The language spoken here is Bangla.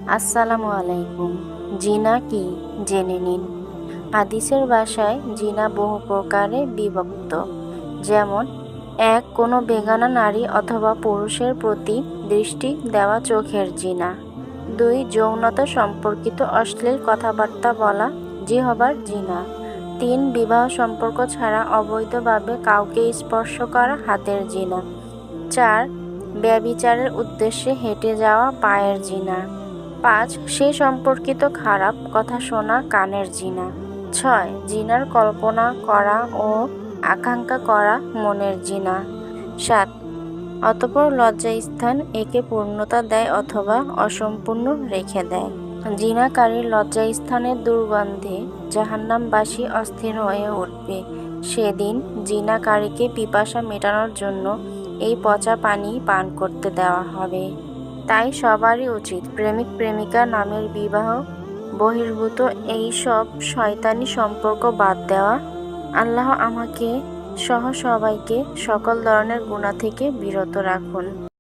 আসসালামু আলাইকুম। জিনা কি জেনে নিন। হাদিসের ভাষায় জিনা বহু প্রকারে বিভক্ত। যেমন ১. কোনো বেগানা নারী অথবা পুরুষের প্রতি দৃষ্টি দেওয়া চোখের জিনা। ২. যৌনতা সম্পর্কিত অশ্লীল কথাবার্তা বলা জিহবার জিনা। ৩. বিবাহ সম্পর্ক ছাড়া অবৈধভাবে কাউকে স্পর্শ করা হাতের জিনা। ৪. ব্যভিচারের উদ্দেশ্যে হেঁটে যাওয়া পায়ের জিনা। ৫. সে সম্পর্কিত খারাপ কথা শোনা কানের জিনা। ৬. জিনার কল্পনা করা ও আকাঙ্ক্ষা করা মনের জিনা। ৭. অতঃপর লজ্জাস্থান একে পূর্ণতা দেয় অথবা অসম্পূর্ণ রেখে দেয়। জিনাকারীর লজ্জাস্থানের দুর্গন্ধে জাহান্নামবাসী অস্থির হয়ে উঠবে। সেদিন জিনাকারীকে পিপাসা মেটানোর জন্য এই পচা পানি পান করতে দেওয়া হবে। তাই সবারই উচিত প্রেমিক প্রেমিকা নামের বিবাহ বহির্ভূত এই সব শয়তানি সম্পর্ক বাদ দেওয়া। আল্লাহ আমাকে সহ সবাইকে সকল ধরনের গুনাহ থেকে বিরত রাখুন।